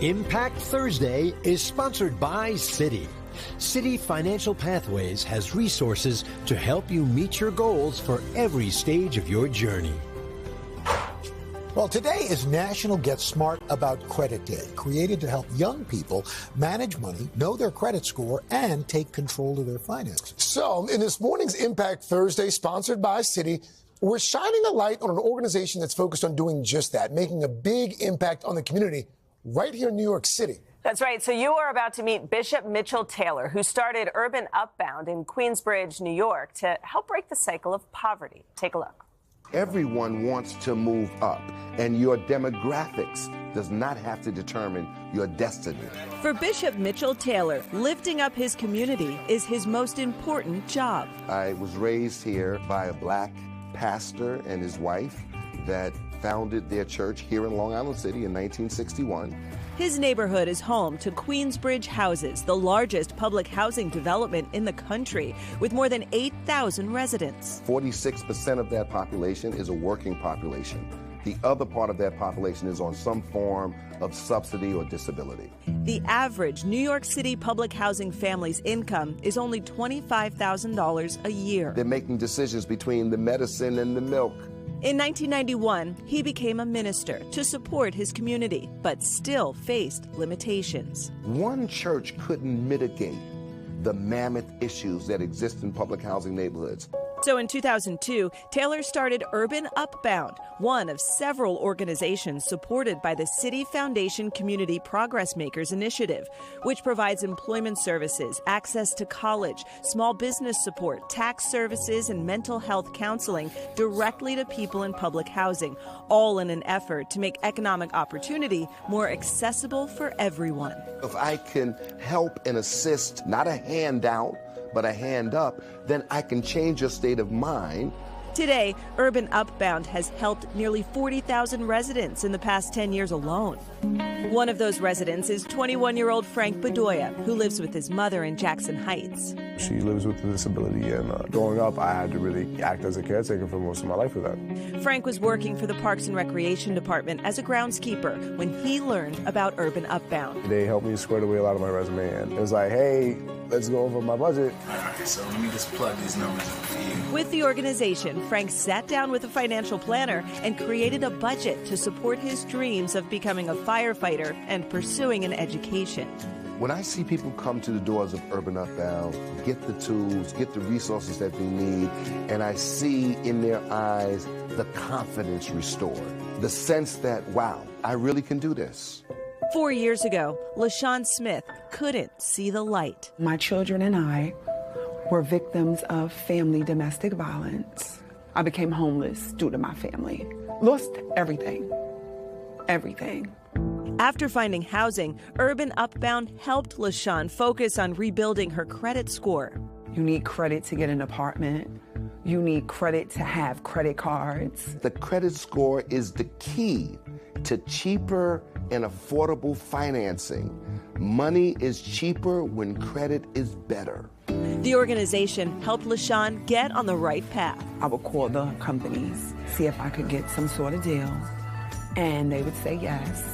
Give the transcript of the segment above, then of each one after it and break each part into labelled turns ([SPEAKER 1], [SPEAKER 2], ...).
[SPEAKER 1] Impact Thursday is sponsored by Citi. Citi Financial Pathways has resources to help you meet your goals for every stage of your journey.
[SPEAKER 2] Well, today is National Get Smart About Credit Day, created to help young people manage money, know their credit score, and take control of their finances.
[SPEAKER 3] So, in this morning's Impact Thursday, sponsored by Citi, we're shining a light on an organization that's focused on doing just that, making a big impact on the community right here in New York City.
[SPEAKER 4] That's right. So you are about to meet Bishop Mitchell Taylor, who started Urban Upbound in Queensbridge, New York, to help break the cycle of poverty. Take a look.
[SPEAKER 5] Everyone wants to move up, and your demographics does not have to determine your destiny.
[SPEAKER 6] For Bishop Mitchell Taylor, lifting up his community is his most important job.
[SPEAKER 5] I was raised here by a black pastor and his wife that founded their church here in Long Island City in 1961.
[SPEAKER 6] His neighborhood is home to Queensbridge Houses, the largest public housing development in the country, with more than 8,000 residents.
[SPEAKER 5] 46% of that population is a working population. The other part of that population is on some form of subsidy or disability.
[SPEAKER 6] The average New York City public housing family's income is only $25,000 a year.
[SPEAKER 5] They're making decisions between the medicine and the milk.
[SPEAKER 6] In 1991, he became a minister to support his community, but still faced limitations.
[SPEAKER 5] One church couldn't mitigate the mammoth issues that exist in public housing neighborhoods.
[SPEAKER 6] So in 2002, Taylor started Urban Upbound, one of several organizations supported by the Citi Foundation Community Progress Makers Initiative, which provides employment services, access to college, small business support, tax services, and mental health counseling directly to people in public housing, all in an effort to make economic opportunity more accessible for everyone.
[SPEAKER 5] If I can help and assist, not a handout, but a hand up, then I can change your state of mind.
[SPEAKER 6] Today, Urban Upbound has helped nearly 40,000 residents in the past 10 years alone. One of those residents is 21-year-old Frank Bedoya, who lives with his mother in Jackson Heights.
[SPEAKER 7] She lives with a disability, and growing up, I had to really act as a caretaker for most of my life with that.
[SPEAKER 6] Frank was working for the Parks and Recreation Department as a groundskeeper when he learned about Urban Upbound.
[SPEAKER 7] They helped me square away a lot of my resume, and it was like, hey, let's go over my budget.
[SPEAKER 8] All right, so let me just plug these numbers in for you.
[SPEAKER 6] With the organization, Frank sat down with a financial planner and created a budget to support his dreams of becoming a firefighter and pursuing an education.
[SPEAKER 5] When I see people come to the doors of Urban Upbound, get the tools, get the resources that they need, and I see in their eyes the confidence restored, the sense that, wow, I really can do this.
[SPEAKER 6] 4 years ago, LaShawn Smith couldn't see the light.
[SPEAKER 9] My children and I were victims of family domestic violence. I became homeless due to my family. Lost everything. Everything.
[SPEAKER 6] After finding housing, Urban Upbound helped LaShawn focus on rebuilding her credit score.
[SPEAKER 9] You need credit to get an apartment. You need credit to have credit cards.
[SPEAKER 5] The credit score is the key to cheaper and affordable financing. Money is cheaper when credit is better.
[SPEAKER 6] The organization helped LaShawn get on the right path.
[SPEAKER 9] I would call the companies, see if I could get some sort of deal, and they would say yes.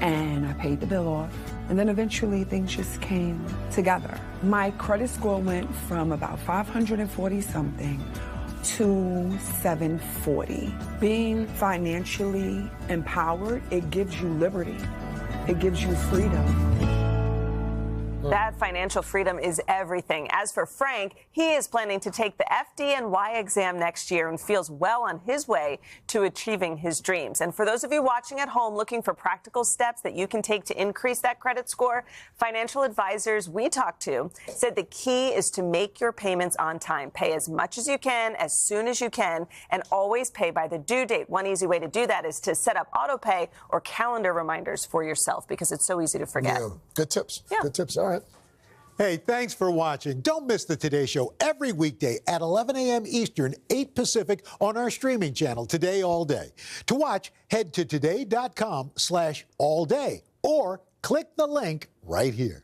[SPEAKER 9] And I paid the bill off. And then eventually things just came together. My credit score went from about 540 something to 740. Being financially empowered, it gives you liberty. It gives you freedom.
[SPEAKER 4] That financial freedom is everything. As for Frank, he is planning to take the FDNY exam next year and feels well on his way to achieving his dreams. And for those of you watching at home looking for practical steps that you can take to increase that credit score, financial advisors we talked to said the key is to make your payments on time. Pay as much as you can, as soon as you can, and always pay by the due date. One easy way to do that is to set up auto pay or calendar reminders for yourself because it's so easy to forget.
[SPEAKER 3] Yeah, good tips.
[SPEAKER 4] Yeah.
[SPEAKER 3] Good tips. All right.
[SPEAKER 2] Hey, thanks for watching. Don't miss the Today Show every weekday at 11 a.m. Eastern, 8 Pacific on our streaming channel, Today All Day. To watch, head to today.com/allday or click the link right here.